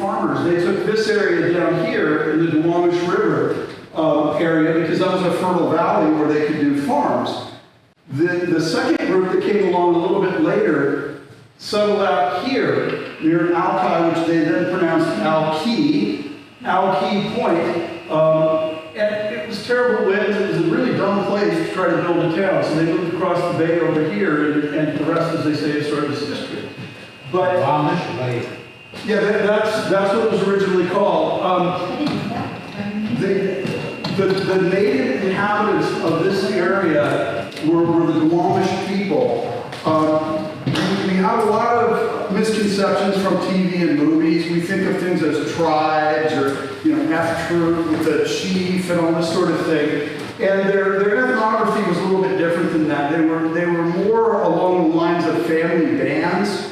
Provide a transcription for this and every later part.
farmers. They took this area down here in the Duwamish River area because that was a fertile valley where they could do farms. The second group that came along a little bit later settled out here near Alki, which they then pronounced Alki Point. And it was terrible winds. It was a really dumb place to try to build a town. So they moved across the bay over here, and the rest, as they say, is sort of history. But yeah, that's what it was originally called. The native inhabitants of this area were the Duwamish people. We have a lot of misconceptions from TV and movies. We think of things as tribes or, F-troop with the chief and all this sort of thing. And their ethnography was a little bit different than that. They were more along the lines of family bands,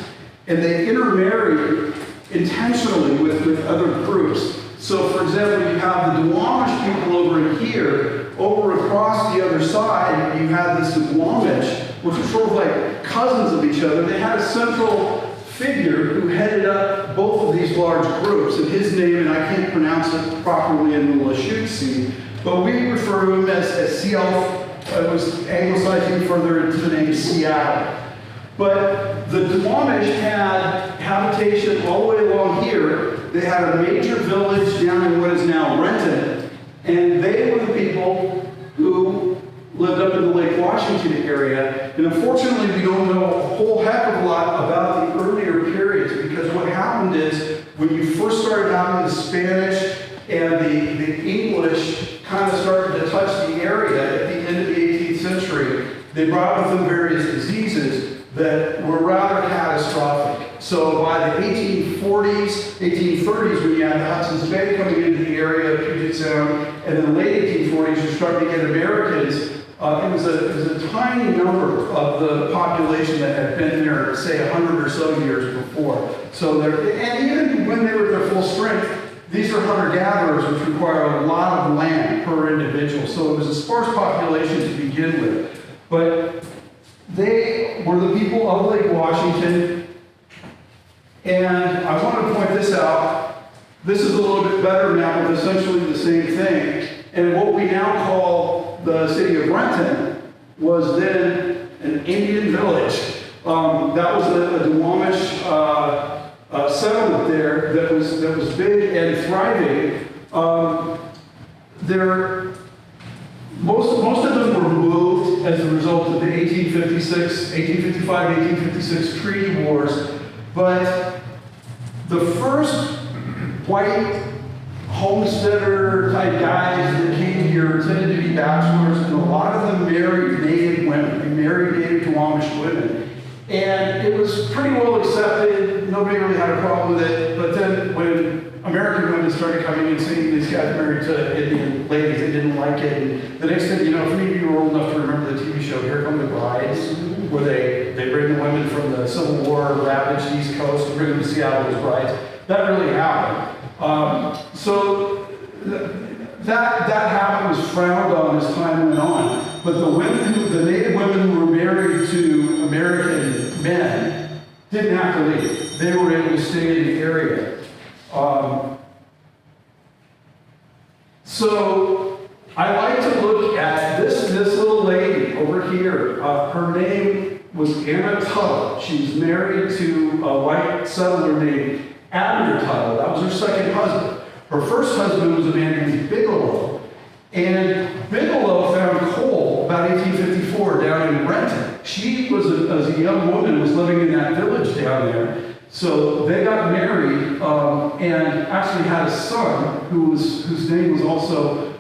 and they intermarried intentionally with other groups. So, for example, you have the Duwamish people over in here. Over across the other side, you have this Duwamish, which were sort of like cousins of each other. They had a central figure who headed up both of these large groups, and his name, and I can't pronounce it properly in the Lashutsi, but we refer to him as Sealth. It was anglicizing further into the name Seattle. But the Duwamish had habitation all the way along here. They had a major village down in what is now Renton, and they were the people who lived up in the Lake Washington area. And unfortunately, we don't know a whole heck of a lot about the earlier periods, because what happened is when you first started having the Spanish and the English kind of started to touch the area at the end of the 18th century, they brought with them various diseases that were rather catastrophic. So by the 1830s, when you had the Hudson's Bay coming into the area of Puget Sound, and in the late 1840s, you're starting to get Americans. It was a tiny number of the population that had been there, say, 100 or so years before. So and even when they were at their full strength, these are hunter-gatherers, which require a lot of land per individual. So it was a sparse population to begin with. But they were the people of Lake Washington. And I want to point this out. This is a little bit better now, but essentially the same thing. And what we now call the city of Renton was then an Indian village. That was a Duwamish settlement there that was big and thriving. Most of them were moved as a result of the 1855-1856 treaty wars. But the first white homesteader type guys that came here tended to be bachelors, and a lot of them married native women. They married native Duwamish women. And it was pretty well accepted. Nobody really had a problem with it. But then when American women started coming and seeing these guys married to Indian ladies, they didn't like it. And the next thing you know, if any of you are old enough to remember the TV show Here Come the Brides, where they bring the women from the Civil War ravaged East Coast and bring them to Seattle as brides, that really happened. So that habit was frowned on as time went on. But the native women who were married to American men didn't have to leave. They were able to stay in the area. So I like to look at this little lady over here. Her name was Anna Tuttle. She was married to a white settler named Abner Tuttle. That was her second husband. Her first husband was a man named Bigelow. And Bigelow found coal about 1854 down in Renton. She was, as a young woman, was living in that village down there. So they got married and actually had a son whose name was also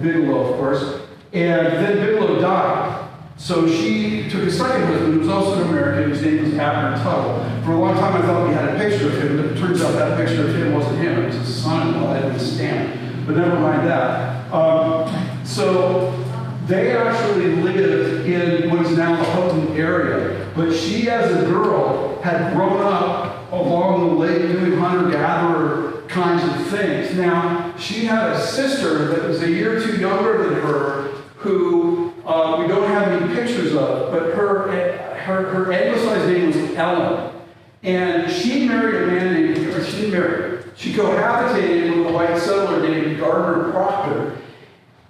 Bigelow, of course. And then Bigelow died. So she took a second husband, who was also an American, whose name was Abner Tuttle. For a long time I thought we had a picture of him, but it turns out that picture of him wasn't him. It was his son-in-law that was stamped. But never mind that. So they actually lived in what is now the Houghton area. But she, as a girl, had grown up along the lake doing hunter-gatherer kinds of things. Now, she had a sister that was a year or two younger than her, who we don't have any pictures of, but her anglicized name was Ellen. And she married a man named, she didn't marry. She cohabitated with a white settler named Gardner Proctor,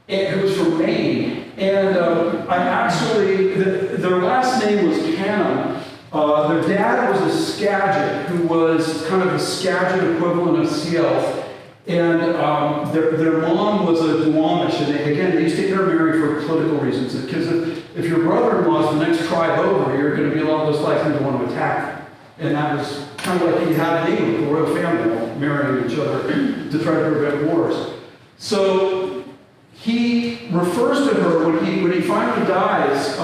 who was from Maine. And their last name was Canham. Their dad was a Skagit, who was kind of a Skagit equivalent of Sealth. And their mom was a Duwamish, and they used to intermarry for political reasons. Because if your brother-in-law is the next tribe over, you're going to be a lot less likely to want to attack them. And that was kind of like you had in England, the royal family all marrying each other to try to prevent wars. So he refers to her when he finally dies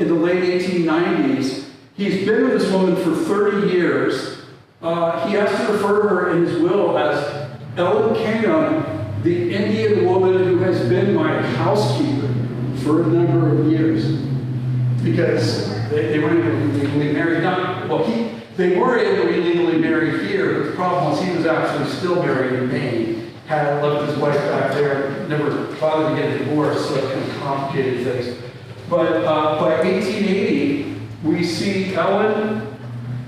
in the late 1890s. He's been with this woman for 30 years. He has to refer to her in his will as Ellen Canham, the Indian woman who has been my housekeeper for a number of years. Because they weren't able to legally marry. They were able to illegally marry here, but the problem was he was actually still married in Maine, had left his wife back there, never bothered to get a divorce, so it kind of complicated things. But by 1880, we see Ellen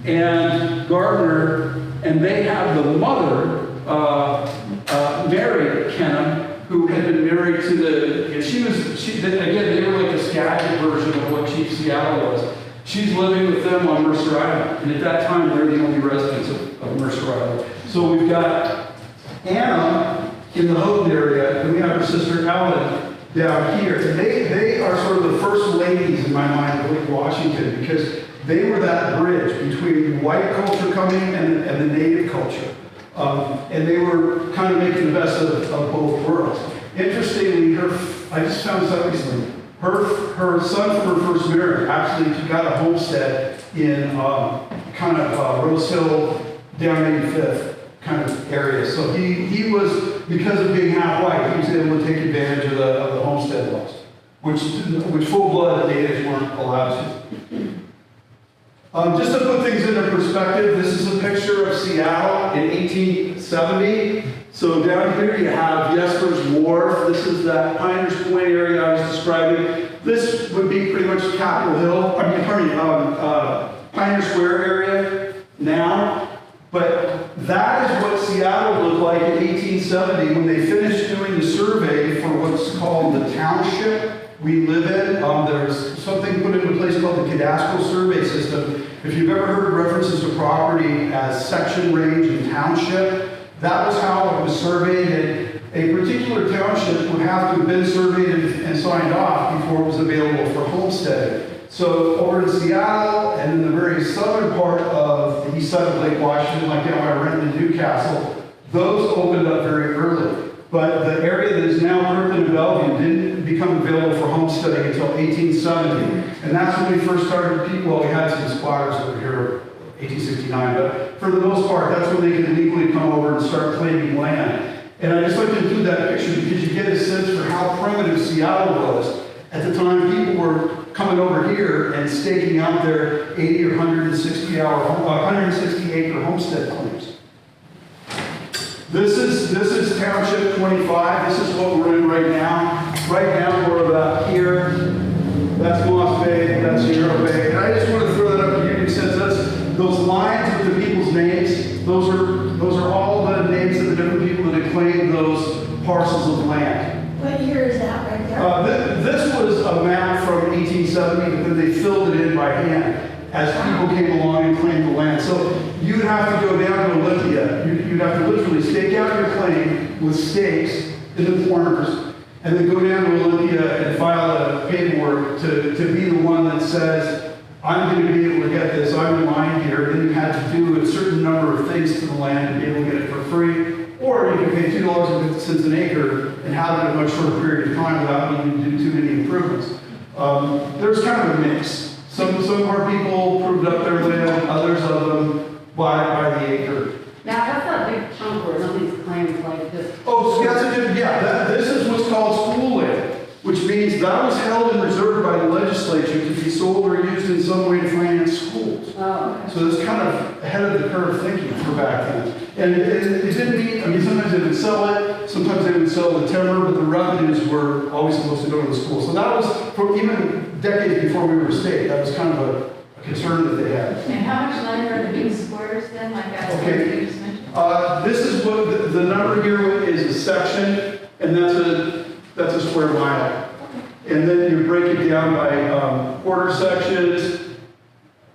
and Gardner, and they have the mother, Mary Canham, who had been married to they were like a Skagit version of what Chief Seattle was. She's living with them on Mercer Island, and at that time, they're the only residents of Mercer Island. So we've got Anna in the Houghton area, and we have her sister Ellen down here. And they are sort of the first ladies in my mind of Lake Washington, because they were that bridge between white culture coming and the native culture. And they were kind of making the best of both worlds. Interestingly, I just found this out recently. Her son from her first marriage actually got a homestead in kind of Rose Hill, down 85th kind of area. So he was, because of being half white, he was able to take advantage of the homestead laws, which full-blooded natives weren't allowed to. Just to put things into perspective, this is a picture of Seattle in 1870. So down here you have Jesper's Wharf. This is that Piners Point area I was describing. This would be pretty much Capitol Hill, Pioneer Square area now. But that is what Seattle looked like in 1870 when they finished doing the survey for what's called the township we live in. There's something put into place called the cadastral survey system. If you've ever heard references to property as section, range, and township, that was how it was surveyed. And a particular township would have to have been surveyed and signed off before it was available for homesteading. So over in Seattle and in the very southern part of the east side of Lake Washington, like down by Renton and Newcastle, those opened up very early. But the area that is now Kirkland and Bellevue didn't become available for homesteading until 1870. And that's when we first started, we had some squatters over here, 1869, but for the most part, that's when they could legally come over and start claiming land. And I just like to include that picture because you get a sense for how primitive Seattle was. At the time, people were coming over here and staking out their 80 or 160 acre homestead claims. This is Township 25. This is what we're in right now. Right now, we're about here. That's Moss Bay. That's Sierra Bay. And I just want to throw that up to you in a sense. Those lines with the people's names. Those are all the names of the different people that had claimed those parcels of land. What year is that right there? This was a map from 1870, but then they filled it in by hand as people came along and claimed the land. So you'd have to go down to Olympia. You'd have to literally stake out your claim with stakes in the corners, and then go down to Olympia and file a paperwork to be the one that says, I'm going to be able to get this, I'm in line here. Then you had to do a certain number of things to the land to be able to get it for free. Or you could pay $2.50 an acre and have it in a much shorter period of time without needing to do too many improvements. There's kind of a mix. Some of our people proved up their land, others of them by the acre. Now, that's not a big chunk where some of these claims like this. Oh, so this is what's called school land, which means that was held and reserved by the legislature to be sold or used in some way to finance schools. Oh, okay. So that's kind of ahead of the curve thinking for back then. And it didn't mean, sometimes they would sell it, sometimes they would sell the timber, but the revenues were always supposed to go to the school. So that was, for even decades before we were a state, that was kind of a concern that they had. And how much land are the big squares then, like that Okay. you just mentioned? This is what, the number here is a section, and that's a square mile. And then you break it down by quarter sections,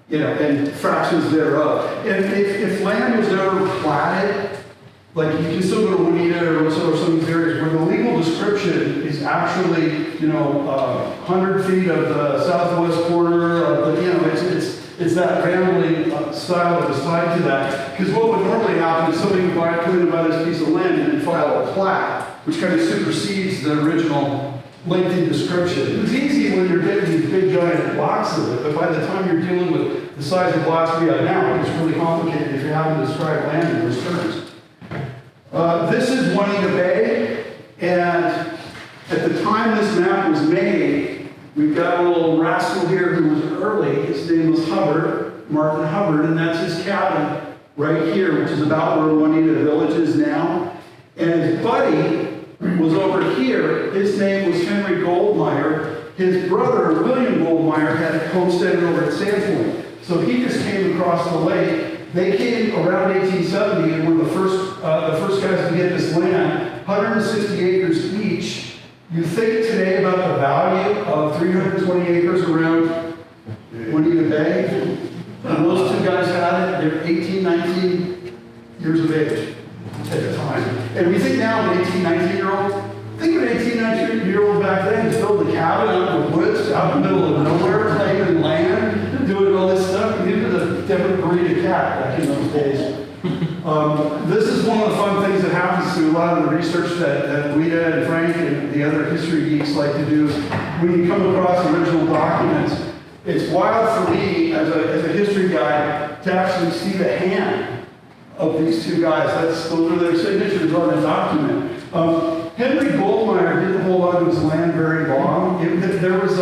you know, and fractions thereof. And if land was never platted, like you can still go to Juanita or some of these areas where the legal description is actually, you know, 100 feet of the southwest corner of the, you know, it's that family style that is tied to that. Because what would normally happen is somebody would come in and buy this piece of land and then file a plat, which kind of supersedes the original lengthy description. It's easy when you're getting these big giant blocks of it, but by the time you're dealing with the size of blocks we have now, it's really complicated if you're having to describe land in those terms. This is Juanita Bay, and at the time this map was made, we've got a little rascal here who was early. His name was Hubbard, Martin Hubbard, and that's his cabin right here, which is about where Juanita Village is now. And his buddy was over here. His name was Henry Goldmeyer. His brother, William Goldmeyer, had homesteaded over at Sandpoint. So he just came across the lake. They came around 1870 and were the first guys to get this land, 160 acres each. You think today about the value of 320 acres around Juanita Bay? And those two guys had it. They're 18, 19 years of age at the time. And we think now of an 18, 19-year-old. Think of an 18, 19-year-old back then who's building a cabin out in the woods, out in the middle of nowhere, claiming land, doing all this stuff. He was a different breed of cat back in those days. This is one of the fun things that happens to a lot of the research that Rita and Frank and the other history geeks like to do. When you come across original documents, it's wild for me as a history guy to actually see the hand of these two guys. Those are their signatures on the document. Henry Goldmeyer didn't hold on to his land very long. There was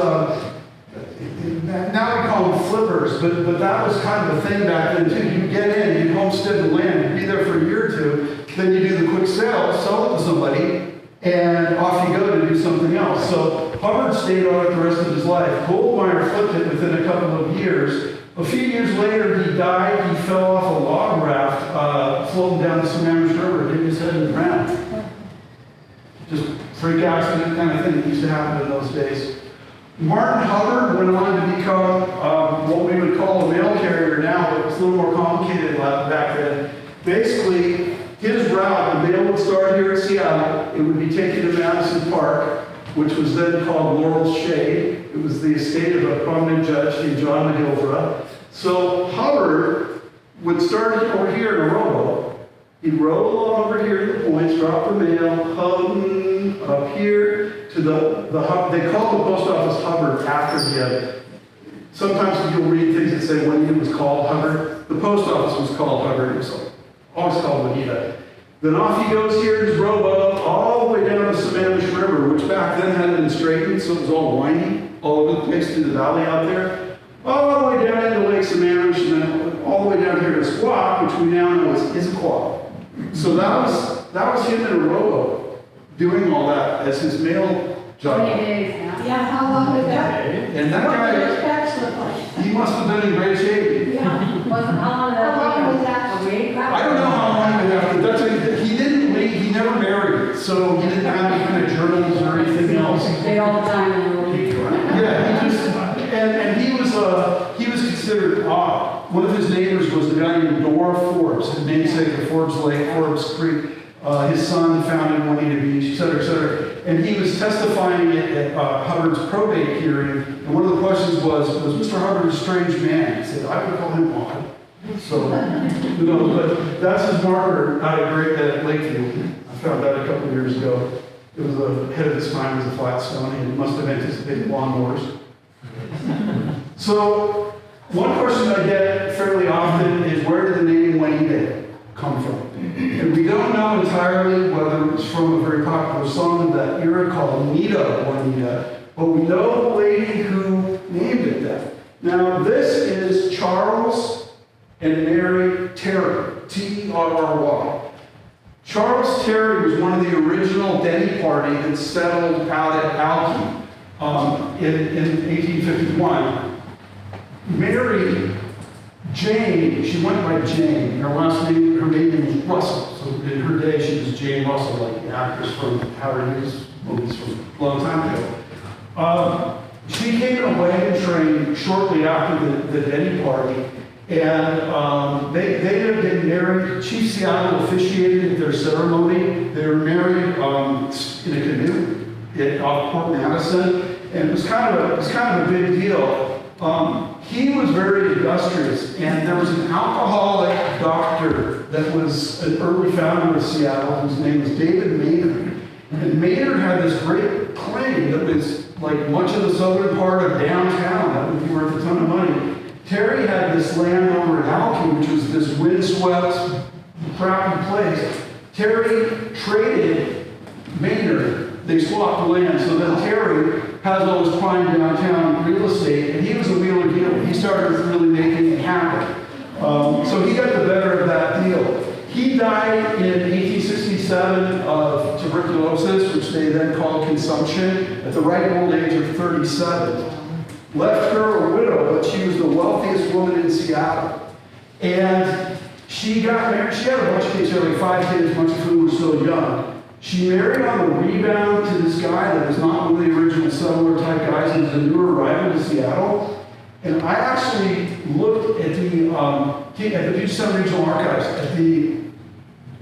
now we call them flippers, but that was kind of a thing back then too. You get in, you homestead the land, you be there for a year or two, then you do the quick sale, sell it to somebody, and off you go to do something else. So Hubbard stayed on it the rest of his life. Goldmeyer flipped it within a couple of years. A few years later, he died. He fell off a log raft floating down the Sammamish River, hit his head in the ground. Just freak accident kind of thing that used to happen in those days. Martin Hubbard went on to become what we would call a mail carrier now, but it was a little more complicated back then. Basically, his route, the mail would start here in Seattle. It would be taken to Madison Park, which was then called Laurel's Shade. It was the estate of a prominent judge named John McGilvra. So Hubbard would start over here in a rowboat. He'd row along over here to the points, drop the mail, up here to the hub. They called the post office Hubbard after the sometimes you'll read things that say Juanita was called Hubbard. The post office was called Hubbard. It was always called Juanita. Then off he goes here in his rowboat all the way down the Sammamish River, which back then hadn't been straightened, so it was all windy, all over the place through the valley out there. All the way down into Lake Sammamish, and then all the way down here to Squaw, which we now know is Issaquah. So that was him in a rowboat doing all that as his mail job. 20 days now. Yeah, how long was that? And that What did his guy, specs look like? he must have been in great shape. Yeah. Wasn't how long How long was that? that? A week? I don't know how long he lived, but he didn't leave, he never married, so he didn't have any kind of journals or anything else. They all the time in the week. Yeah, he just, and he was considered odd. One of his neighbors was the guy named Dora Forbes, his namesake of Forbes Lake, Forbes Creek. His son founded Juanita Beach, et cetera, et cetera. And he was testifying at Hubbard's probate hearing. And one of the questions was Mr. Hubbard a strange man? He said, I would call him odd. So, who knows? But that's his marker out at Lakeview. I found that a couple of years ago. It was ahead of its time as a flat stone, and he must have anticipated lawnmowers. So, one question I get fairly often is where did the name Juanita come from? And we don't know entirely whether it's from a very popular song of that era called Nita Juanita, but we know the lady who named it that. Now, this is Charles and Mary Terry, T-E-R-R-Y. Charles Terry was one of the original Denny party that settled out at Alki in 1851. Mary Jane, she went by Jane. Her last name, her maiden name was Russell. So in her day, she was Jane Russell, like the actress from Howard Hughes movies from a long time ago. She came in a wagon train shortly after the Denny party, and they ended up getting married. Chief Seattle officiated their ceremony. They were married in a canoe off Port Madison, and it was kind of a big deal. He was very industrious, and there was an alcoholic doctor that was an early founder of Seattle, whose name was David Maynard. And Maynard had this great claim that was like much of the southern part of downtown that would be worth a ton of money. Terry had this land over in Alki, which was this windswept, crappy place. Terry traded Maynard. They swapped the land, so then Terry has all this prime downtown real estate, and he was a wheeler dealer. He started really making it happen. So he got the better of that deal. He died in 1867 of tuberculosis, which they then called consumption, at the ripe old age of 37. Left her a widow, but she was the wealthiest woman in Seattle. And she got married. She had a bunch of kids. She had like 5 kids, a bunch of whom were still young. She married on the rebound to this guy that was not one of the original settler type guys. He was a new arrival to Seattle. And I actually looked at the Puget Sound Regional Archives at the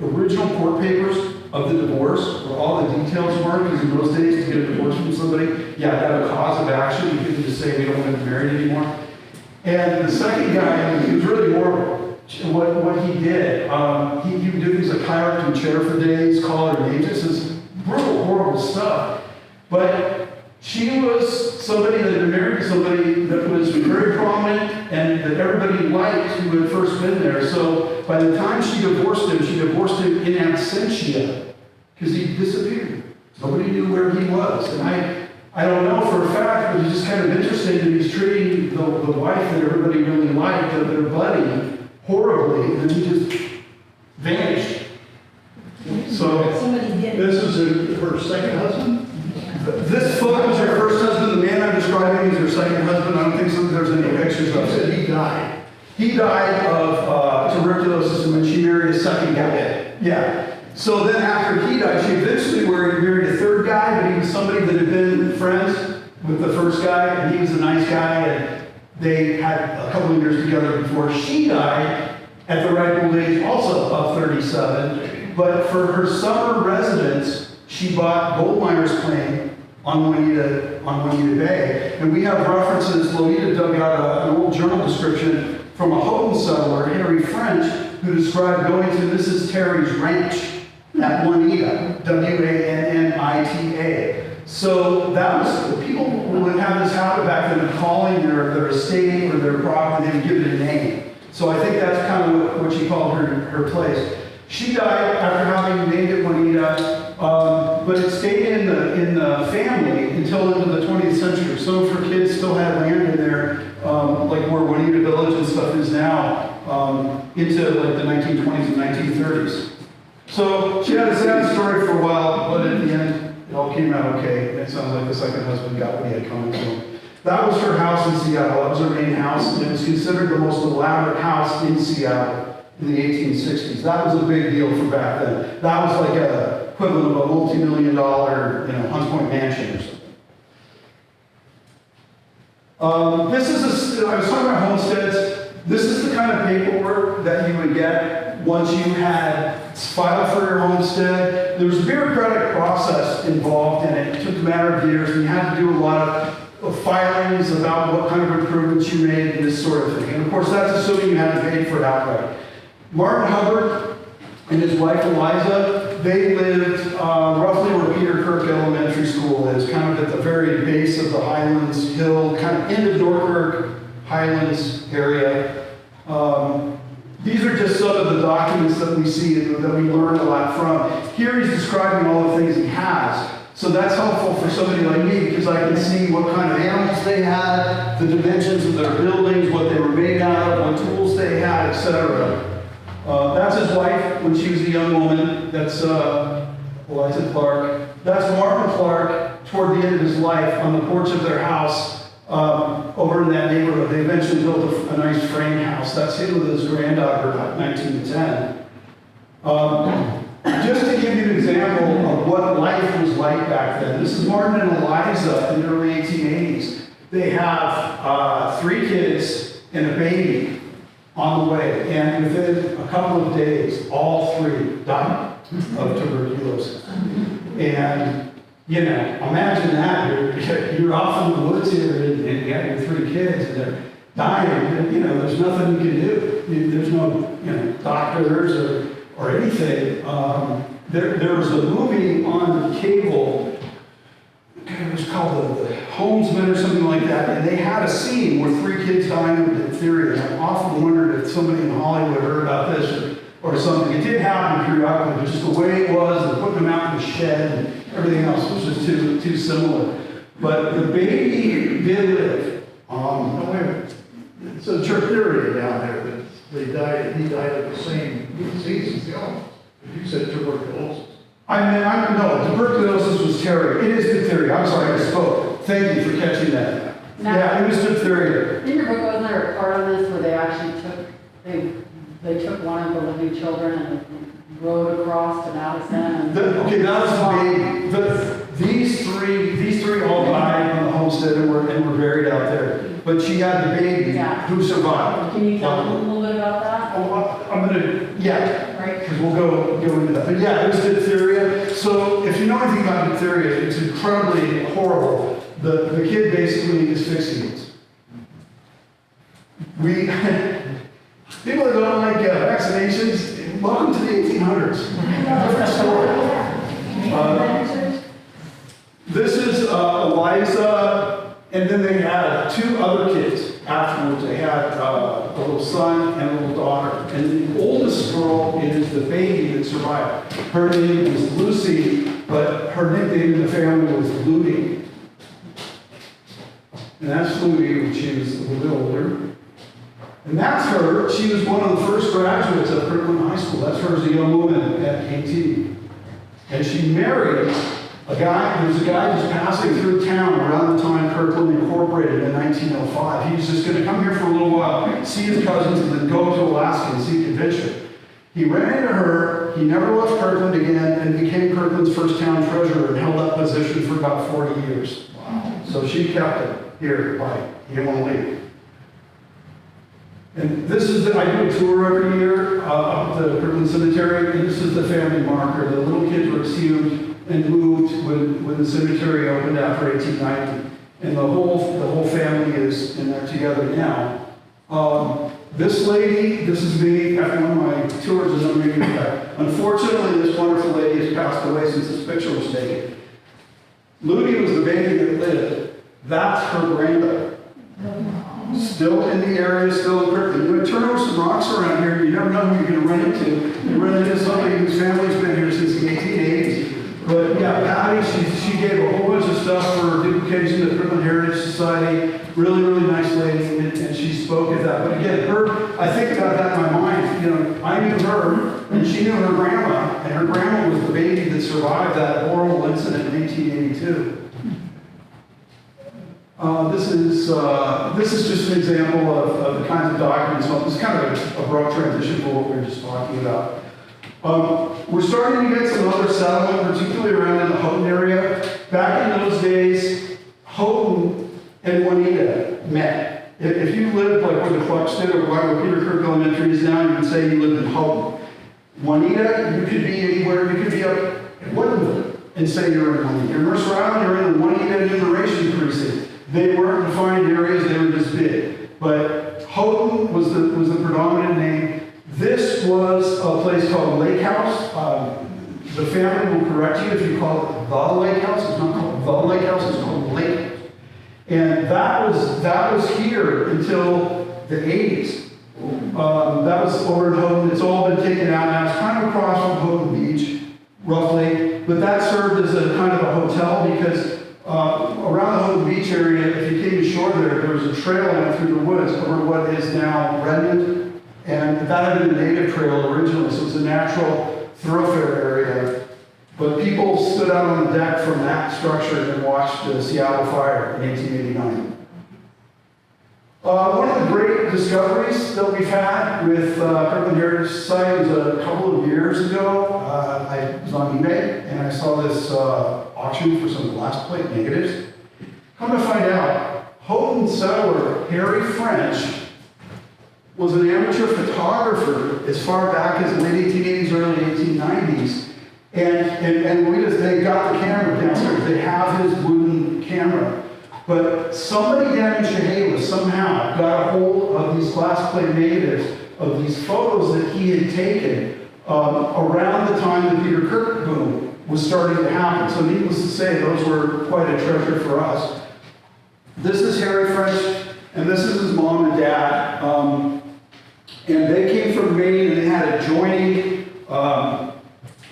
original court papers of the divorce, where all the details were, because in those days, to get a divorce from somebody, you had to have a cause of action. You couldn't just say, we don't want to be married anymore. And the second guy, he was really horrible. What he did, he would do things like hire her to a chair for days, call her names. This is brutal, horrible stuff. But she was somebody that had been married to somebody that was very prominent and that everybody liked who had first been there. So by the time she divorced him in absentia because he disappeared. Nobody knew where he was. And I don't know for a fact, but it's just kind of interesting that he's treating the wife that everybody really liked, their buddy, horribly, and then he just vanished. So This is her second husband? this photo was her first husband. The man I'm describing is her second husband. I don't think there's any pictures of You it. said he died. He died of tuberculosis when she married a second guy. Yeah. So then after he died, she eventually married a third guy, but he was somebody that had been friends with the first guy, and he was a nice guy, and they had a couple of years together before she died at the ripe old age also of 37. But for her summer residence, she bought gold miners' claim on Juanita Bay. And we have references. Lolita dug out an old journal description from a Houghton settler, Henry French, who described going to Mrs. Terry's ranch at Juanita, Wannita. So that was, people would have this habit back then of calling their estate or their property, they would give it a name. So I think that's kind of what she called her place. She died after having named it Juanita, but it stayed in the family until into the 20th century. Some of her kids still had land in there, like where Juanita Village and stuff is now, into like the 1920s and 1930s. So she had a sad story for a while, but at the end, it all came out okay. It sounds like the second husband got what he had coming to him. That was her house in Seattle. That was her main house, and it was considered the most elaborate house in Seattle in the 1860s. That was a big deal for back then. That was like a equivalent of a multi-million-dollar, Hunts Point mansion or something. I was talking about homesteads. This is the kind of paperwork that you would get once you had filed for your homestead. There was a bureaucratic process involved in it. It took a matter of years, and you had to do a lot of filings about what kind of improvements you made and this sort of thing. And of course, that's assuming you had to pay for it outright. Martin Hubbard and his wife Eliza, they lived roughly where Peter Kirk Elementary School is, kind of at the very base of the Highlands Hill, kind of in the Dorkirk Highlands area. These are just some of the documents that we see that we learn a lot from. Here he's describing all the things he has. So that's helpful for somebody like me because I can see what kind of animals they had, the dimensions of their buildings, what they were made out of, what tools they had, etc. That's his wife when she was a young woman. That's Eliza Clark. That's Martin Clark toward the end of his life on the porch of their house over in that neighborhood. They eventually built a nice frame house. That's him with his granddaughter, about 19 to 10. Just to give you an example of what life was like back then, this is Martin and Eliza in the early 1880s. They have 3 kids and a baby on the way, and within a couple of days, all 3 died of tuberculosis. And, you know, imagine that. You're off in the woods here, and you got your 3 kids, and they're dying, and, you know, there's nothing you can do. There's no, you know, doctors or anything. There was a movie on cable, it was called The Homesman or something like that, and they had a scene where 3 kids dying of diphtheria. And I've often wondered if somebody in Hollywood heard about this or something. It did happen periodically, but just the way it was, and putting them out in the shed and everything else was just too similar. But the baby did live. No, wait a minute. It's a diphtheria down there that he died of the same disease as the illness. You said tuberculosis. No, tuberculosis was Terry. It is diphtheria. I'm sorry, I spoke. Thank you for catching that. Now- Yeah, it was diphtheria. In your book, wasn't there a part on this where they actually they took one of the living children and rode across to Madison? Okay, that was the baby. These three all died on the homestead and were buried out there. But she had the baby Yeah. who survived. Can you tell them a little bit about that? Oh, I'm gonna, yeah, Right. because we'll go into that. But yeah, it was diphtheria. So if you know anything about diphtheria, it's incredibly horrible. The kid basically asphyxiates. People that don't like vaccinations, welcome to the 1800s. Different story. This is Eliza, and then they had 2 other kids afterwards. They had a little son and a little daughter. And the oldest girl is the baby that survived. Her name is Lucy, but her nickname in the family was Ludi. And that's Ludi when she was a little bit older. And that's her. She was one of the first graduates of Kirkland High School. That's her as a young woman at 18. And she married a guy. There was a guy just passing through town around the time Kirkland incorporated in 1905. He was just going to come here for a little while, see his cousins, and then go to Alaska and see a convention. He ran into her. He never left Kirkland again and became Kirkland's first town treasurer and held that position for about 40 years. Wow. So she kept it here. He didn't want to leave. And this is I do a tour every year up the Kirkland Cemetery, and this is the family marker. The little kids were exhumed and moved when the cemetery opened after 1890, and the whole family is in there together now. This lady, this is me after one of my tours a number of years back. Unfortunately, this wonderful lady has passed away since this picture was taken. Ludi was the baby that lived. That's her granddaughter. Still in the area, still in Kirkland. You turn over some rocks around here, you never know who you're going to run into. You run into somebody whose family's been here since the 1880s. But yeah, Patty, she gave a whole bunch of stuff for duplication of the Kirkland Heritage Society. Really, really nice lady, and she spoke at that. But again, I think about that in my mind. You know, I knew her, and she knew her grandma, and her grandma was the baby that survived that horrible incident in 1882. This is just an example of the kinds of documents. Well, this is kind of an abrupt transition for what we were just talking about. We're starting to get some other settlement, particularly around in the Houghton area. Back in those days, Houghton and Juanita met. If you lived like where the Clucks did or where Peter Kirk Elementary is now, you would say you lived in Houghton. Juanita, you could be anywhere. You could be up at Woodinville and say you're in Juanita. You're in Mercer Island, you're in the Juanita Enumeration Precinct. They weren't defined areas, they were just big. But Houghton was the predominant name. This was a place called Lake House. The family will correct you if you call it the Lake House. It's not called the Lake House, it's called Lake House. And that was here until the 80s. That was over at Houghton. It's all been taken out now. It's kind of across from Houghton Beach, roughly. But that served as a kind of a hotel because around the Houghton Beach area, if you came ashore there was a trail went through the woods over what is now Redmond, and that had been a native trail originally, so it's a natural thoroughfare area. But people stood out on the deck from that structure and watched the Seattle fire in 1889. One of the great discoveries that we've had with Kirkland Heritage Society was a couple of years ago. I was on eBay and I saw this auction for some glass plate negatives. Come to find out, Houghton settler Harry French was an amateur photographer as far back as the late 1880s, early 1890s. And they got the camera downstairs. They have his wooden camera. But somebody down in Chehalis somehow got a hold of these glass plate negatives of these photos that he had taken around the time the Peter Kirk boom was starting to happen. So needless to say, those were quite a treasure for us. This is Harry French, and this is his mom and dad. And they came from Maine, and they had adjoining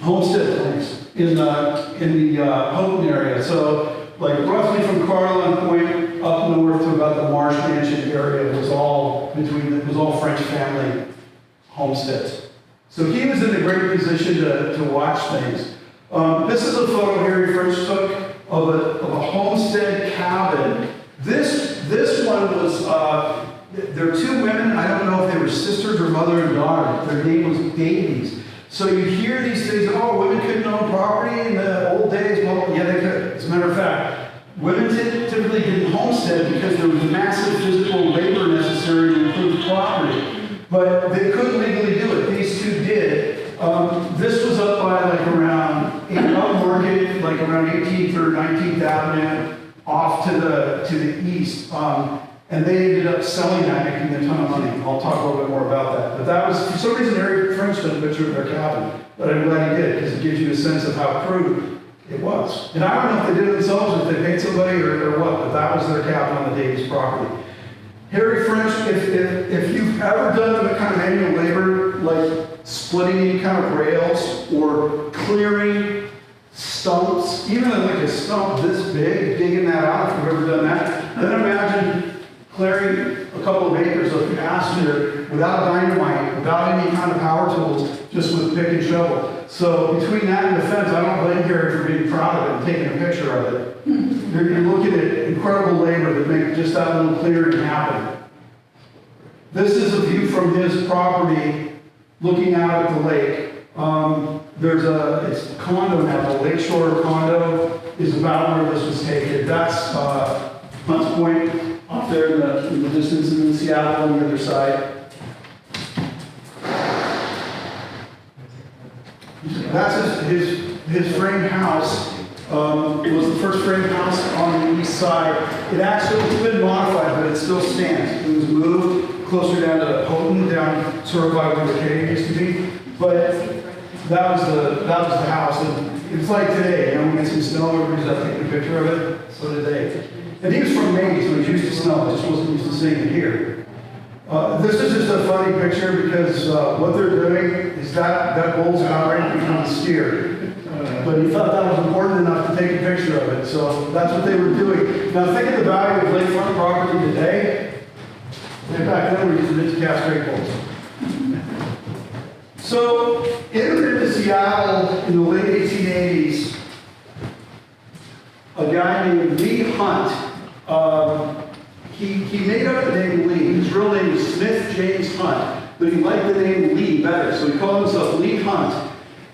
homestead place in the Houghton area. So, like roughly from Carlin Point up north to about the Marsh Mansion area was all French family homesteads. So he was in a great position to watch things. This is a photo Harry French took of a homestead cabin. This one was, there are two women, I don't know if they were sisters or mother and daughter. Their name was Davies. So you hear these things, oh, women couldn't own property in the old days. Well, yeah, they could. As a matter of fact, women typically didn't homestead because there was massive physical labor necessary to improve property. But they couldn't legally do it. These two did. This was up by like around Market, like around 18th or 19th Avenue, off to the east. And they ended up selling that, making a ton of money. I'll talk a little bit more about that. But that was, for some reason, Harry French took a picture of their cabin. But I'm glad he did, because it gives you a sense of how crude it was. And I don't know if they did it themselves, or if they paid somebody, or what, but that was their cabin on the Davies property. Harry French, if you've ever done the kind of manual labor, like splitting any kind of rails, or clearing stumps, even like a stump this big, digging that out, if you've ever done that, then imagine clearing a couple of acres of pasture without dynamite, without any kind of power tools, just with pick and shovel. So between that and the fence, I don't blame Harry for being proud of it and taking a picture of it. You're looking at incredible labor to make just that little clearing happen. This is a view from his property looking out at the lake. It's a condo now, the Lakeshore condo is about where this was taken. That's Hunts Point, up there in the distance, and in Seattle on the other side. That's his frame house. It was the first frame house on the east side. It's been modified, but it still stands. It was moved closer down to Houghton, down sort of by where the cave used to be. But that was the house. And it's like today, you know, we get some snow, everybody's up taking a picture of it. So did they. And he was from Maine, so he's used to snow, just wasn't used to seeing it here. This is just a funny picture because what they're doing is that bull's about ready to become a steer. But he thought that was important enough to take a picture of it, so that's what they were doing. Now think of the value of lakefront property today. And back then we were using it to castrate bulls. So, immigrated to Seattle in the late 1880s, a guy named Lee Hunt. He made up the name Lee. His real name was Smith James Hunt, but he liked the name Lee better, so he called himself Lee Hunt.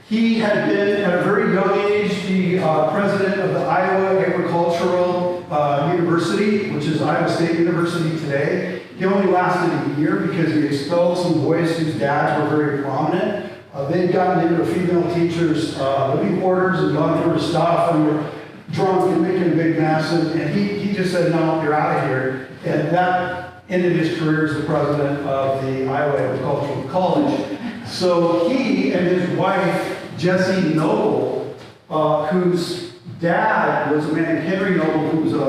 He had been, at a very young age, the president of the Iowa Agricultural University, which is Iowa State University today. He only lasted a year because he expelled some boys whose dads were very prominent. They'd gotten into a female teacher's living quarters and gone through her stuff and were drunk and making a big mess. And he just said, no, you're out of here. And that ended his career as the president of the Iowa Agricultural College. So he and his wife, Jessie Noble, whose dad was a man named Henry Noble, who was he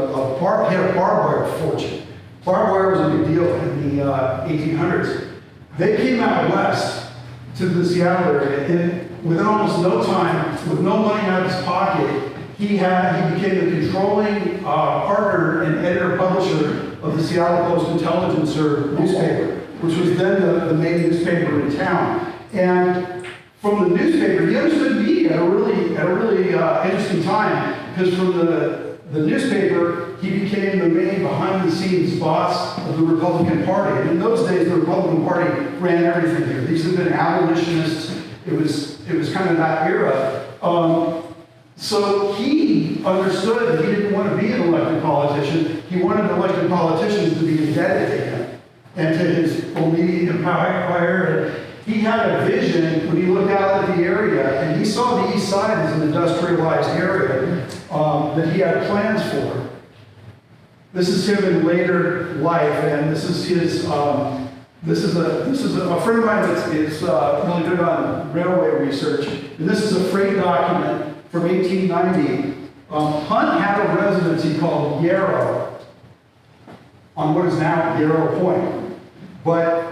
had a barbed wire fortune. Barbed wire was a big deal in the 1800s. They came out west to the Seattle area, and within almost no time, with no money out of his pocket, he became the controlling partner and editor-publisher of the Seattle Post-Intelligencer newspaper, which was then the main newspaper in town. And from the newspaper, he understood media at a really interesting time, because from the newspaper, he became the main behind-the-scenes boss of the Republican Party. And in those days, the Republican Party ran everything here. These had been abolitionists. It was kind of that era. So he understood that he didn't want to be an elected politician. He wanted elected politicians to be indebted to him and to his immediate empire. He had a vision when he looked out at the area, and he saw the east side as an industrialized area that he had plans for. This is him in later life, and this is his. This is a friend of mine that is really good on railway research, and this is a freight document from 1890. Hunt had a residency called Yarrow on what is now Yarrow Point, but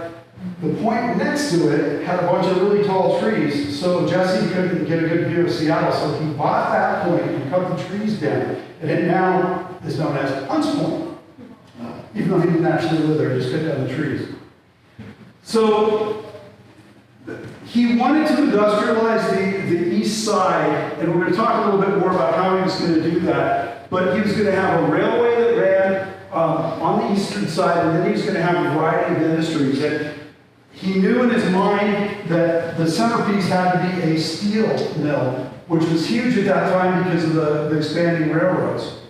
the point next to it had a bunch of really tall trees, so Jesse couldn't get a good view of Seattle, so he bought that point and cut the trees down, and it now is known as Hunt's Point. Even though he didn't actually live there, he just cut down the trees. So he wanted to industrialize the east side, and we're going to talk a little bit more about how he was going to do that, but he was going to have a railway that ran on the eastern side, and then he was going to have a variety of industries. And he knew in his mind that the centerpiece had to be a steel mill, which was huge at that time because of the expanding railroads.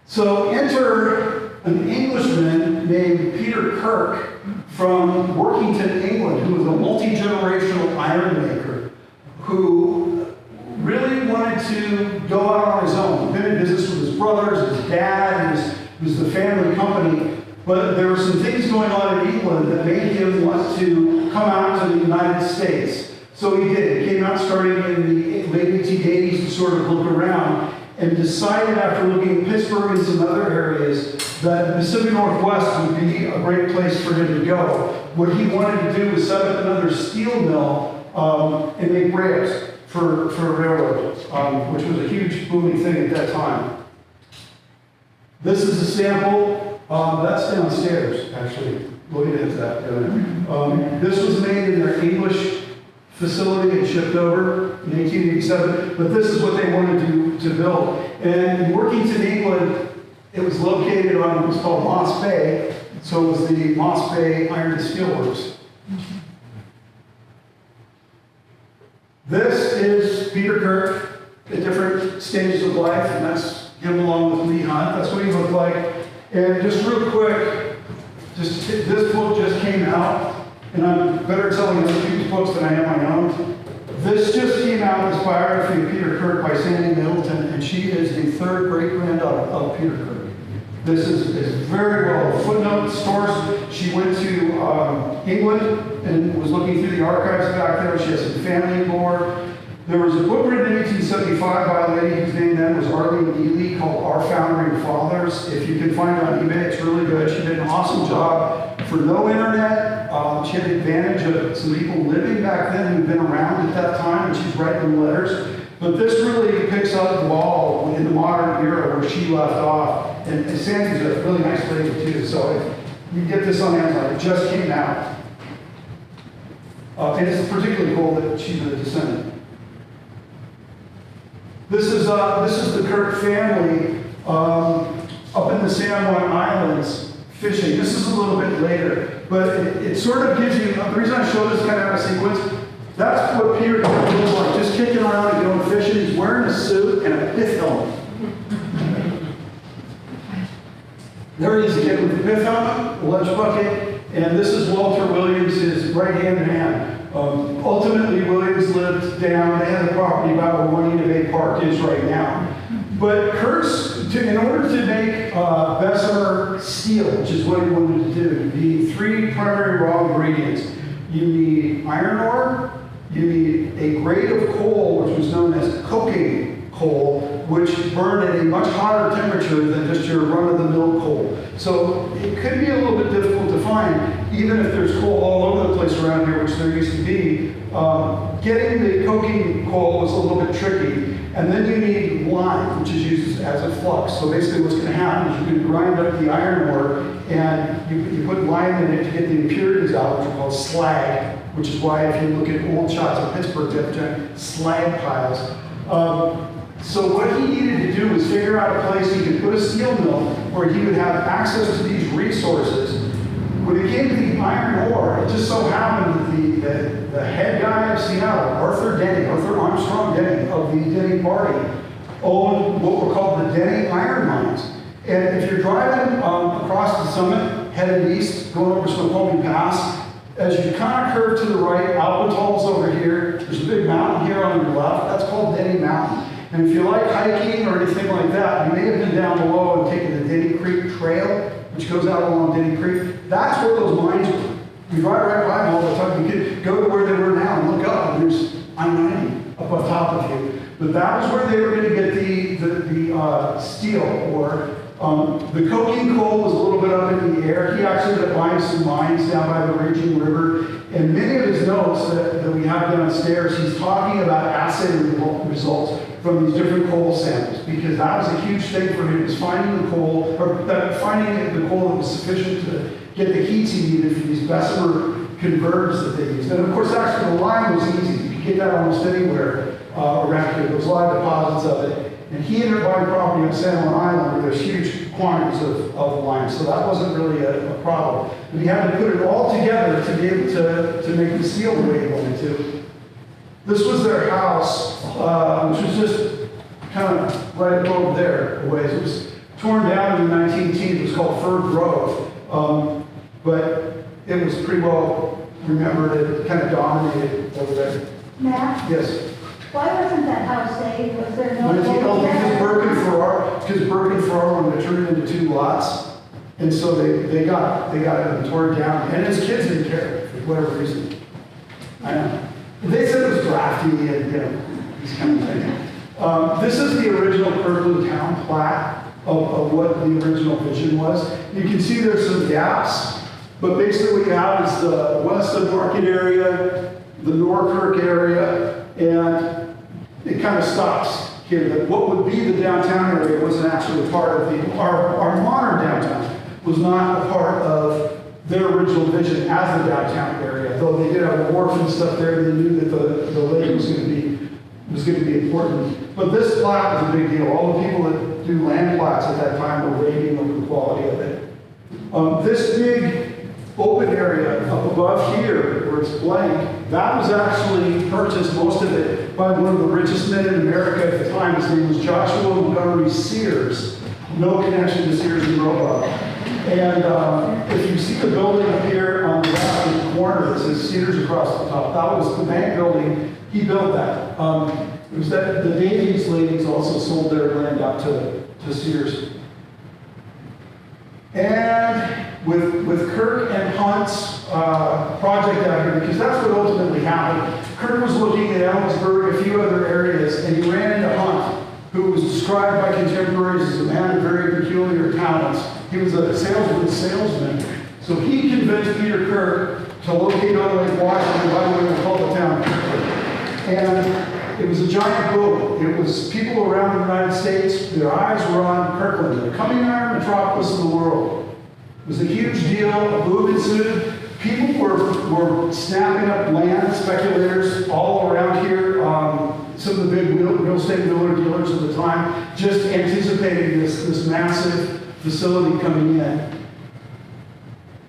So enter an Englishman named Peter Kirk from Workington, England, who was a multi-generational iron maker, who really wanted to go out on his own. He'd been in business with his brothers, his dad, it was the family company. But there were some things going on in England that made him want to come out to the United States. So he did. He came out starting in the late 1880s to sort of look around, and decided after looking at Pittsburgh and some other areas that the Pacific Northwest would be a great place for him to go. What he wanted to do was set up another steel mill and make rails for railroads, which was a huge booming thing at that time. This is a sample. That's downstairs, actually. Lloyd has that. This was made in their English facility and shipped over in 1887, but this is what they wanted to build. And in Workington, England, it was located on what was called Moss Bay, so it was the Moss Bay Iron and Steel Works. This is Peter Kirk at different stages of life, and that's him along with Lee Hunt. That's what he looked like. And just real quick, this book just came out, and I'm better telling other people's books than I am my own. This just came out, this biography of Peter Kirk by Sandy Middleton, and she is the third great-granddaughter of Peter Kirk. This is very well footnote source. She went to England and was looking through the archives back there. She has some family lore. There was a book written in 1875 by a lady whose name then was Arlene Ely called Our Foundering Fathers. If you can find it on eBay, it's really good. She did an awesome job. For no internet, she had the advantage of some people living back then who'd been around at that time, and she's writing letters. But this really picks up the ball in the modern era where she left off. And Sandy's a really nice lady too, so if you get this on Amazon, it just came out. And it's particularly cool that she's a descendant. This is the Kirk family up in the San Juan Islands fishing. This is a little bit later, but it sort of gives you, the reason I show this kind of out of sequence, that's what Peter Kirk looks like, just kicking around and going fishing. He's wearing a suit and a pith helmet. There he is again with the pith helmet, a lunch bucket, and this is Walter Williams, his right-hand man. Ultimately, Williams lived down, they had the property about where Juanita Bay Park is right now. But Kirk's, in order to make Bessemer steel, which is what he wanted to do, you need three primary raw ingredients. You need iron ore, you need a grade of coal, which was known as coking coal, which burned at a much hotter temperature than just your run-of-the-mill coal. So it could be a little bit difficult to find, even if there's coal all over the place around here, which there used to be. Getting the coking coal was a little bit tricky. And then you need lime, which is used as a flux. So basically what's going to happen is you're going to grind up the iron ore, and you put lime in it to get the impurities out, which are called slag, which is why if you look at old shots of Pittsburgh, they have giant slag piles. So what he needed to do was figure out a place he could put a steel mill where he would have access to these resources. When it came to the iron ore, it just so happened that the head guy of Seattle, Arthur Armstrong Denny of the Denny Party, owned what were called the Denny iron mines. And if you're driving across the summit, headed east, going over McCauley Pass, as you kind of curve to the right, Alpentall's over here, there's a big mountain here on your left, that's called Denny Mountain. And if you like hiking or anything like that, you may have been down below and taken the Denny Creek Trail, which goes out along Denny Creek. That's where those mines were. You ride right by them all the time. You could go to where they were now and look up, and there's I-90 up on top of you. But that was where they were going to get the steel ore. The coking coal was a little bit up in the air. He actually ended up buying some mines down by the Raging River. And many of his notes that we have downstairs, he's talking about assay results from these different coal samples, because that was a huge thing for him, was finding the coal, finding the coal that was sufficient to get the heats he needed for these Bessemer converters that they used. And of course, actually, the lime was easy. You could get that almost anywhere around here. There was a lot of deposits of it. And he ended up buying property on San Juan Island where there's huge quantities of lime, so that wasn't really a problem. But he had to put it all together to be able to make the steel the way he wanted to. This was their house, which was just kind of right over there a ways. It was torn down in the 1910s. It was called Fir Grove, but it was pretty well remembered. It kind of dominated over there. Matt, Yes. why wasn't that house saved? Was there no? Because Burke and Farrar wanted to turn it into two lots, and so they got it and tore it down. And his kids didn't care for whatever reason. I know. They said it was drafty and this kind of thing. This is the original Kirkland town plat of what the original vision was. You can see there's some gaps, but basically what you have is the Weston Market area, the Norkirk area, and it kind of stops here. That what would be the downtown area wasn't actually a part of our modern downtown was not a part of their original vision as the downtown area. Though they did have a wharf and stuff there, they knew that the lake was going to be important. But this plat was a big deal. All the people that do land plats at that time were raving over the quality of it. This big open area up above here, where it's blank, that was actually purchased, most of it, by one of the richest men in America at the time. His name was Joshua Montgomery Sears. No connection to Sears and Roebuck. And if you see the building up here on the left in the corner that says Sears across the top, that was the bank building. He built that. It was that the Davies ladies also sold their land out to Sears. And with Kirk and Hunt's project out here, because that's what ultimately happened. Kirk was looking at Ellensburg, a few other areas, and he ran into Hunt, who was described by contemporaries as a man of very peculiar talents. He was a salesman. So he convinced Peter Kirk to locate on Lake Washington, by the way, we call the town Kirkland. And it was a giant boom. It was people around the United States, their eyes were on Kirkland, the coming iron metropolis of the world. It was a huge deal, a boom ensued. People were snapping up land, speculators all around here. Some of the big real estate dealers at the time, just anticipating this massive facility coming in.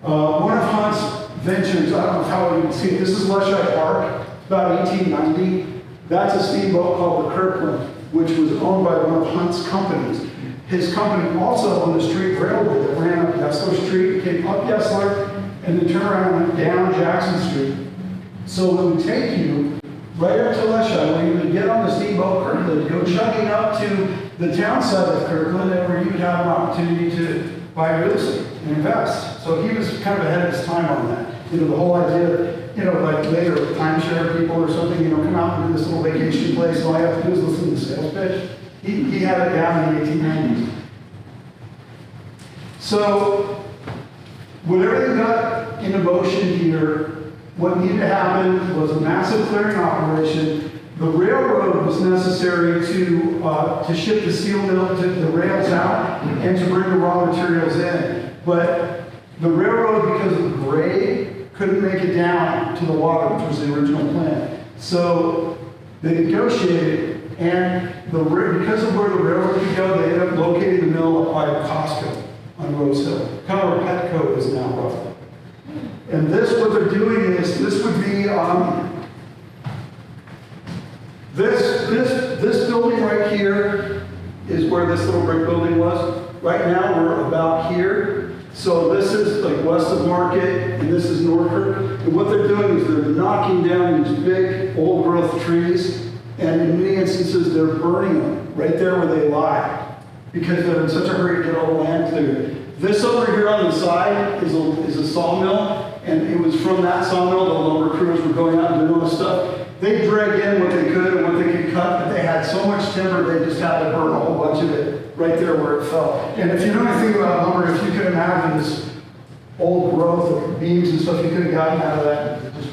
One of Hunt's ventures, I don't know how you can see it, this is Leshigh Park, about 1890. That's a steamboat called the Kirkland, which was owned by one of Hunt's companies. His company also owned a street railway that ran up Yesler Street, came up Yesler, and then turned around and went down Jackson Street. So it would take you right up to Leshigh, where you would get on the steamboat Kirkland, go chugging up to the town side of Kirkland, and where you would have an opportunity to buy real estate and invest. So he was kind of ahead of his time on that. The whole idea, like later timeshare people or something, come out and do this little vacation place, and all you have to do is listen to the sales pitch. He had it down in the 1890s. So when everything got into motion here, what needed to happen was a massive clearing operation. The railroad was necessary to ship the steel mill, the rails out, and to bring the raw materials in. But the railroad, because of the grade, couldn't make it down to the water, which was the original plan. So they negotiated, And because of where the railroad could go, they ended up locating the mill up by Costco on Rose Hill, kind of where Petco is now roughly. And this, what they're doing is, this would be, this building right here is where this little brick building was. Right now, we're about here. So this is like west of Market, and this is Northford. And what they're doing is they're knocking down these big old growth trees, and in many instances, they're burning them right there where they lie, because they're in such a hurry to get all the land cleared. This over here on the side is a sawmill, and it was from that sawmill the lumber crews were going out and doing all this stuff. They drag in what they could and what they could cut, but they had so much timber, they just had to burn a whole bunch of it right there where it fell. And if you know anything about lumber, if you could imagine this old growth of beams and stuff, you could have gotten out of that. It just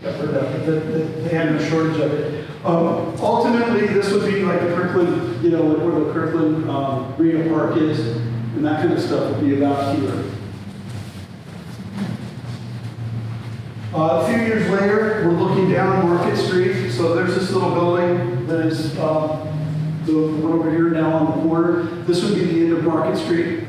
got burned up, but they had no shortage of it. Ultimately, this would be like the Kirkland, you know, like where the Kirkland Marina Park is, and that kind of stuff would be about here. A few years later, we're looking down Market Street. So there's this little building that is the one over here now on the corner. This would be the end of Market Street,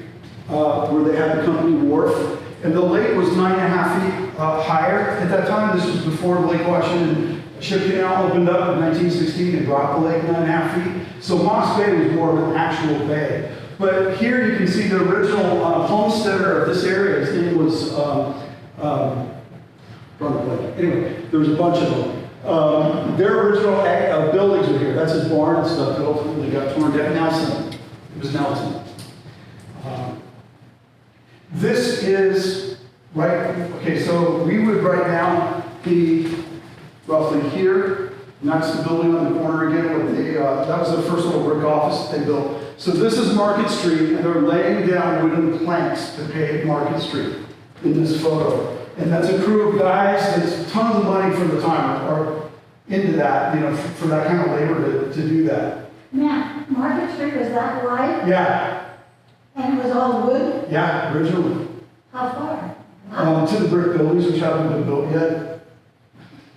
where they had the company wharf. And the lake was 9.5 feet higher at that time. This was before Lake Washington Ship Canal opened up in 1916 and dropped the lake 9.5 feet. So Moss Bay was more of an actual bay. But here you can see the original homesteader of this area. His name was anyway, there was a bunch of them. Their original buildings were here. That's his barn and stuff that ultimately got torn down. Nelson. It was Nelson. This is right, okay, so we would right now be roughly here. And that's the building on the corner again with the, that was the first little brick office they built. So this is Market Street, and they're laying down wooden planks to pave Market Street in this photo. And that's a crew of guys, that's tons of money for the time, are into that, you know, for that kind of labor to do that. Matt, Market Street was that wide? Yeah, And it was all wood? yeah, originally. How far? To the brick buildings, which haven't been built yet.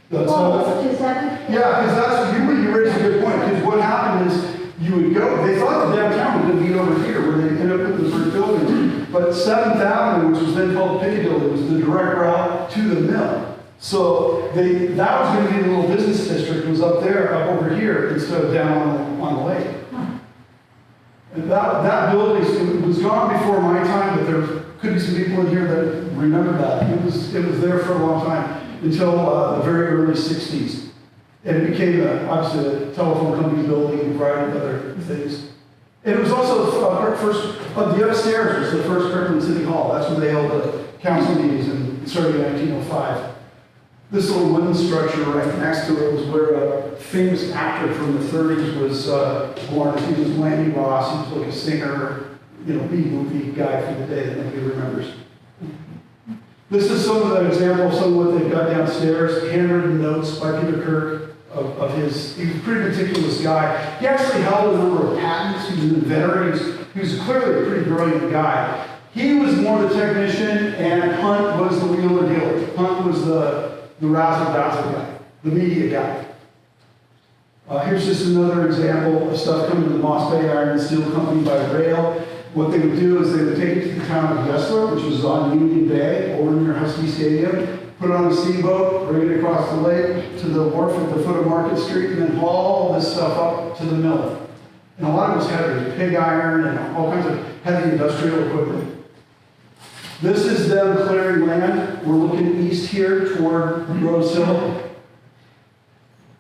That's Oh, to 7? yeah, because that's, you raised a good point, because what happened is, you would go, they thought the downtown was going to be over here, where they ended up with the brick buildings. But 7th Avenue, which was then called Piccadilly, was the direct route to the mill. So that was going to be the little business district, was up there, up over here, instead of down on the lake. And that building was gone before my time, but there could be some people in here that remember that. It was there for a long time, until the very early 60s. And it became, obviously, a telephone company building and a variety of other things. And it was also the upstairs was the first Kirkland City Hall. That's where they held the council meetings and started in 1905. This little wooden structure right next to it was where a famous actor from the 30s was born. He was Lanny Ross. He was like a singer, you know, B-movie guy from the day that nobody remembers. This is some of the example of some of what they've got downstairs. Handwritten notes by Peter Kirk of his, he was a pretty meticulous guy. He actually held a number of patents. He was an inventor. He was clearly a pretty brilliant guy. He was more the technician, and Hunt was the wheeler dealer. Hunt was the razzle-dazzle guy, the media guy. Here's just another example of stuff coming to the Moss Bay Iron and Steel Company by rail. What they would do is they would take it to the town of Yesler, which was on Union Bay, over near Husky Stadium, put it on a steamboat, bring it across the lake to the wharf at the foot of Market Street, and then haul this stuff up to the mill. And a lot of it was heavy, pig iron and all kinds of heavy industrial equipment. This is them clearing land. We're looking east here toward Rose Hill.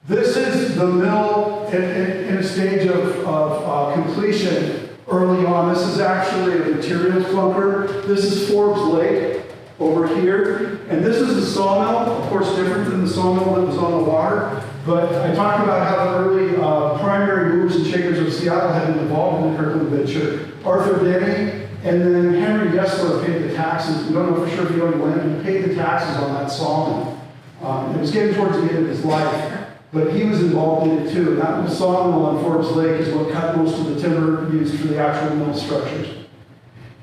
This is the mill in a stage of completion early on. This is actually a materials bunker. This is Forbes Lake over here. And this is the sawmill, of course different than the sawmill that was on the water. But I talked about how the early primary movers and shakers of Seattle had been involved in the Kirkland venture. Arthur Denny and then Henry Yesler paid the taxes. We don't know for sure if he owned land, but he paid the taxes on that sawmill. It was getting towards the end of his life. But he was involved in it too. That sawmill on Forbes Lake is what cut most of the timber used for the actual mill structures.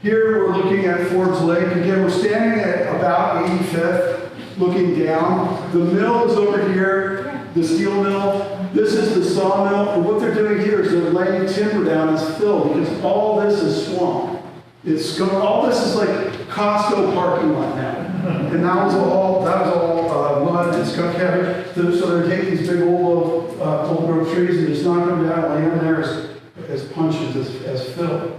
Here we're looking at Forbes Lake. Again, we're standing at about 85th, looking down. The mill is over here, the steel mill. This is the sawmill, and what they're doing here is they're laying timber down as fill, because all this is swamp. All this is like Costco parking lot now. And that was all mud and skunk cabbage. So they're taking these big old growth trees and just knocking them down, laying them there as punches, as fill.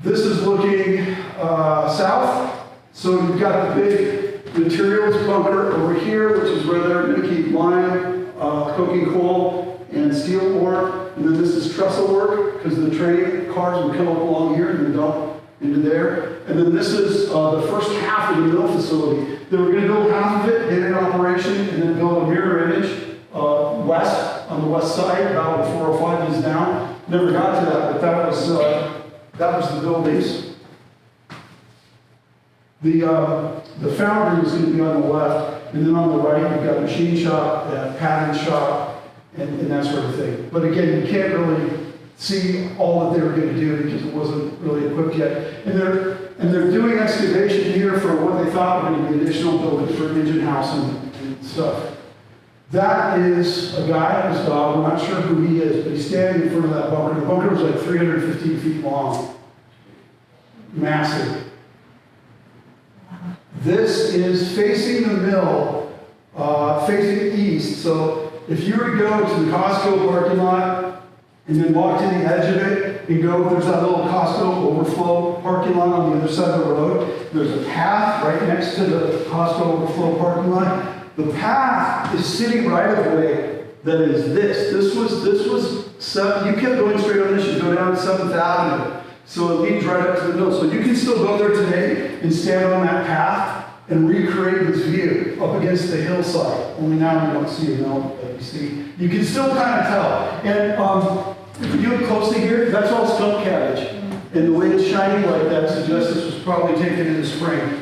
This is looking south. So you've got the big materials bunker over here, which is where they're going to keep lime, coking coal, and steel ore. And then this is trestle work, because the train cars would come up along here and dump into there. And then this is the first half of the mill facility. They were going to build half of it, get it in operation, and then build a mirror image west, on the west side, about where 405 is now. Never got to that, but that was the buildings. The foundry was going to be on the left, and then on the right, you've got a machine shop, a pattern shop, and that sort of thing. But again, you can't really see all that they were going to do because it wasn't really equipped yet. And they're doing excavation here for what they thought were going to be additional buildings for engine house and stuff. That is a guy and his dog. I'm not sure who he is, but he's standing in front of that bunker. The bunker was like 315 feet long. Massive. This is facing the mill, facing east. So if you were to go to the Costco parking lot and then walk to the edge of it and go, there's that little Costco overflow parking lot on the other side of the road. There's a path right next to the Costco overflow parking lot. The path is sitting right of way that is this. This was, you kept going straight on this, you go down 7th Avenue. So it leads right up to the mill. So you can still go there today and stand on that path and recreate this view up against the hillside. Only now you don't see a mill, but you see. You can still kind of tell. And if you look closely here, that's all skunk cabbage. And the way it's shining like that suggests this was probably taken in the spring.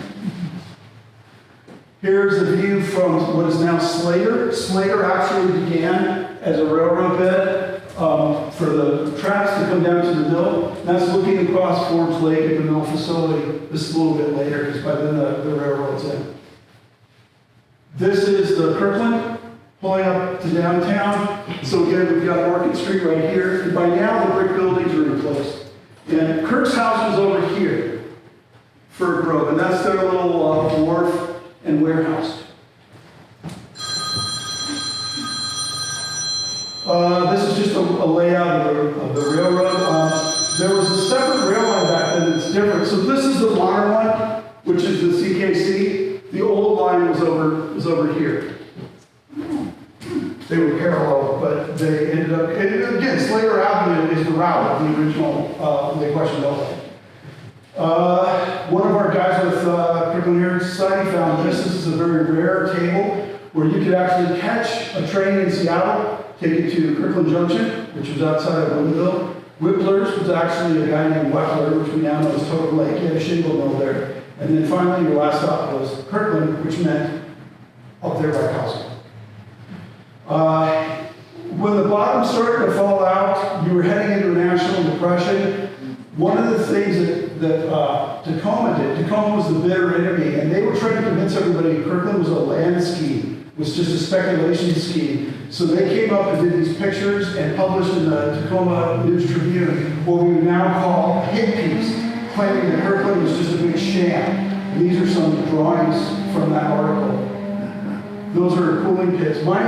Here's a view from what is now Slater. Slater actually began as a railroad bed for the tracks to come down to the mill. That's looking across Forbes Lake at the mill facility. This is a little bit later because by then the railroad's in. This is the Kirkland pulling up to downtown. So again, we've got Market Street right here. And by now the brick buildings are in place. And Kirk's house was over here, Fir Grove, and that's their little wharf and warehouse. This is just a layout of the railroad. There was a separate rail line back then that's different. So this is the modern one, which is the CKC. The old line was over here. They were parallel, but they ended up, and again, Slater Avenue is the route of the original Lake Washington Railway. One of our guys with Kirkland Heritage Society found this. This is a very rare table where you could actually catch a train in Seattle, take it to Kirkland Junction, which was outside of Louisville. Whippler's was actually a guy named Weckler, which we now know is Totem Lake. He had a shingle mill there. And then finally, your last stop was Kirkland, which meant up there by Costco. When the bottom started to fall out, you were heading into a national depression. One of the things that Tacoma did, Tacoma was the bitter enemy, and they were trying to convince everybody Kirkland was a land scheme, was just a speculation scheme. So they came up and did these pictures and published in the Tacoma News Tribune what we would now call a hit piece, claiming that Kirkland was just a big sham. And these are some drawings from that article. Those are cooling pits. My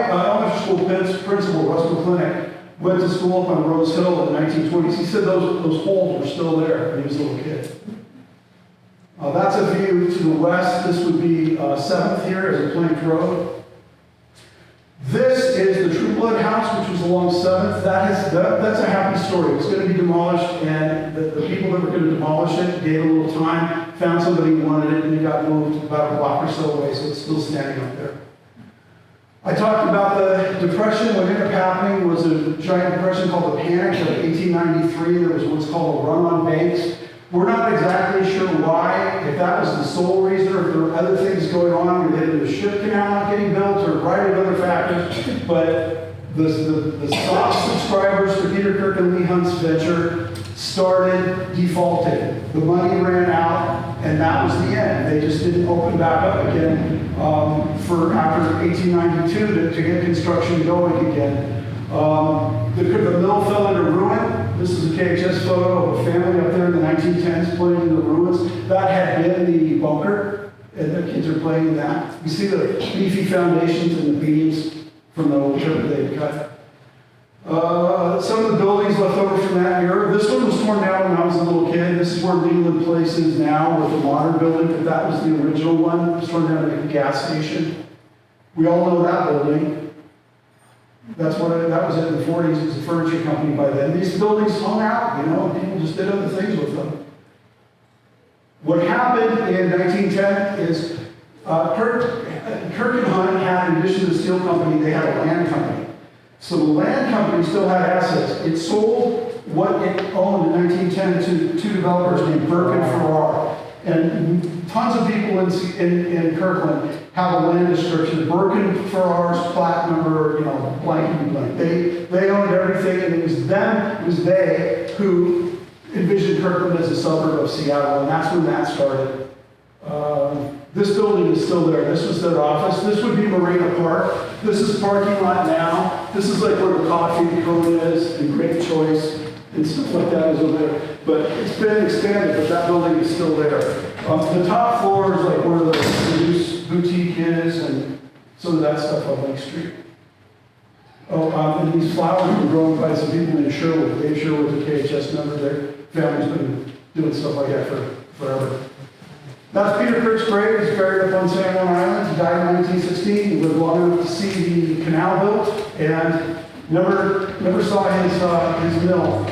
elementary school principal, Russell Clinic, went to school up on Rose Hill in the 1920s. He said those holes were still there when he was a little kid. That's a view to the west. This would be 7th here as a planked road. This is the True Blood House, which was along 7th. That's a happy story. It was going to be demolished, and the people that were going to demolish it gave a little time, found somebody who wanted it, and it got moved about a block or so away, so it's still standing up there. I talked about the Depression. What ended up happening was a giant depression called the Panic of 1893. There was what's called a run on banks. We're not exactly sure why, if that was the sole reason, or if there were other things going on related to the ship canal not getting built, or a variety of other factors. But the stock subscribers for Peter Kirk and Lee Hunt's venture started defaulting. The money ran out, and that was the end. They just didn't open back up again for after 1892 to get construction going again. The mill fell into ruin. This is a KHS photo of a family up there in the 1910s playing in the ruins. That had been the bunker, and the kids are playing in that. You see the beefy foundations and the beams from the old church they had cut. Some of the buildings left over from that era. This one was torn down when I was a little kid. This is where Leland Place is now with the modern building, but that was the original one. It was torn down to make a gas station. We all know that building. That was in the 40s. It was a furniture company by then. These buildings hung out, and people just did other things with them. What happened in 1910 is Kirk and Hunt had, in addition to the steel company, they had a land company. So the land company still had assets. It sold what it owned in 1910 to two developers named Burke and Farrar. And tons of people in Kirkland have a land description. Burke and Farrar's plat number, blank and blank. They owned everything, and it was they who envisioned Kirkland as a suburb of Seattle, and that's when that started. This building is still there. This was their office. This would be Marina Park. This is parking lot now. This is like where the coffee cone is, and Great Choice, and stuff like that is over there. But it's been expanded, but that building is still there. The top floor is like where the new boutique is, and some of that stuff on Lake Street. And these flowers were grown by some people in Sherwood. Dave Sherwood's a KHS member. Their family's been doing stuff like that for forever. That's Peter Kirk's grave. He's buried up on San Juan Island. He died in 1916. He lived long enough to see the canal built, and never saw his mill.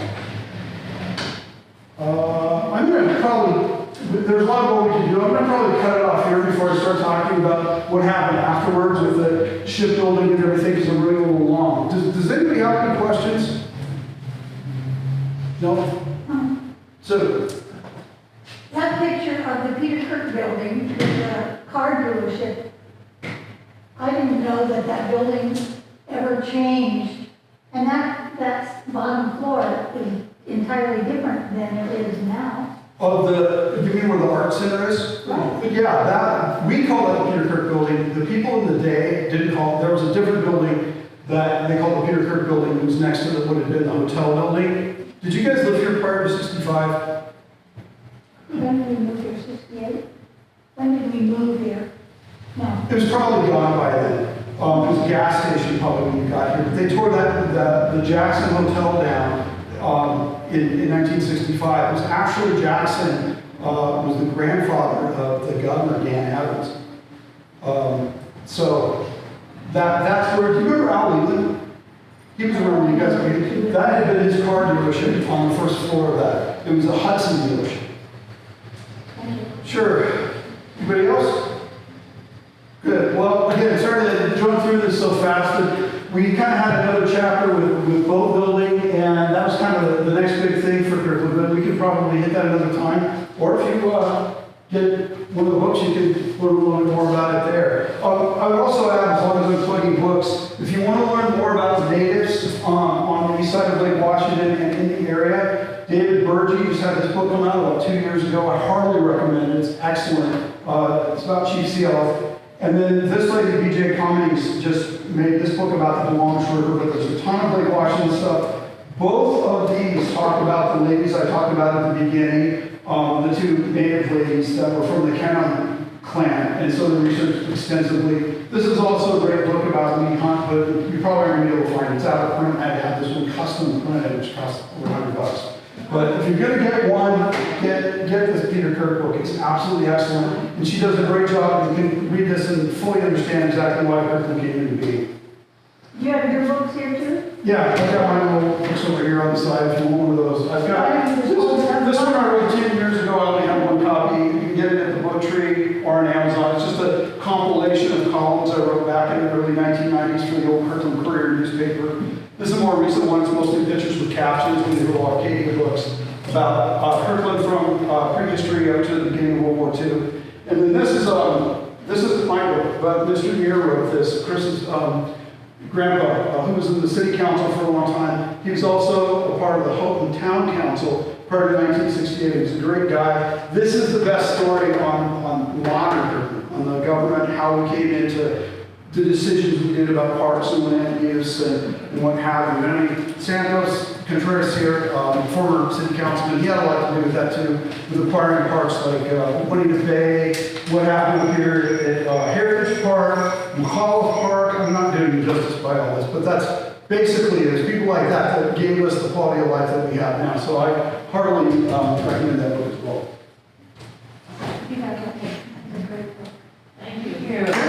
I'm going to probably, there's a lot more we can do. I'm going to probably cut it off here before I start talking about what happened afterwards with the shipbuilding and everything, because I'm running a little long. Does anybody have any questions? No? So, That picture of the Peter Kirk building with the car dealership, I didn't know that building ever changed. And that bottom floor is entirely different than it is now. You mean where the art center is? Right. Yeah, we call it the Peter Kirk building. The people in the day didn't call it. There was a different building that they called the Peter Kirk building. It was next to what had been the hotel building. Did you guys live here prior to 65? When did we move here, 68? When did we move here? No. It was probably gone by then. It was a gas station probably when we got here. They tore the Jackson Hotel down in 1965. It was actually Jackson was the grandfather of the governor, Dan Adams. So that's where, do you remember Al Leland? He was around when you guys were. That had been his car dealership on the first floor of that. It was a Hudson dealership. Sure. Anybody else? Good. Well, again, sorry to jump through this so fast, but we kind of had another chapter with boat building, and that was kind of the next big thing for Kirkland, but we could probably hit that another time. Or if you get one of the books, you can learn a little bit more about it there. I would also add, as long as I'm plugging books, if you want to learn more about the natives on the east side of Lake Washington and in the area, David Burgee just had this book come out about 2 years ago. I hardly recommend it. It's excellent. It's about Chief Sealth. And then this lady, BJ Cummings, just made this book about the Duwamish River, but there's a ton of Lake Washington stuff. Both of these talk about the ladies I talked about at the beginning, the two native ladies that were from the Kennan clan, and so they researched extensively. This is also a great book about Lee Hunt, but you probably aren't going to be able to find it. It's out of print. I had to have this one custom printed, which costs over $100. But if you're going to get one, get this Peter Kirk book. It's absolutely excellent. And she does a great job. You can read this and fully understand exactly why Kirkland came into being. Do you have your books here too? Yeah, I've got my little books over here on the side if you want one of those. I've got this one I wrote 10 years ago. I only have one copy. You can get it at the Book Tree or on Amazon. It's just a compilation of columns I wrote back in the early 1990s for the old Kirkland Courier newspaper. This is a more recent one. It's mostly pictures with captions. We did a lot of Arcadia books about Kirkland from prehistory up to the beginning of World War II. And then this is my book, but Mr. Muir wrote this. Chris is grandpa, who was in the city council for a long time. He was also a part of the Houghton Town Council prior to 1968. He was a great guy. This is the best story on modern, on the government, how we came into the decisions we did about parks and land use and what have you. I mean, Santos Contreras here, former city councilman, he had a lot to do with that too, with acquiring parks like Juanita Bay, what happened here at Heritage Park, McCauley Park. I'm not doing justice by all this, but that's basically it. It's people like that that gave us the quality of life that we have now. So I heartily recommend that book as well. You got that. That's a great book. Thank you.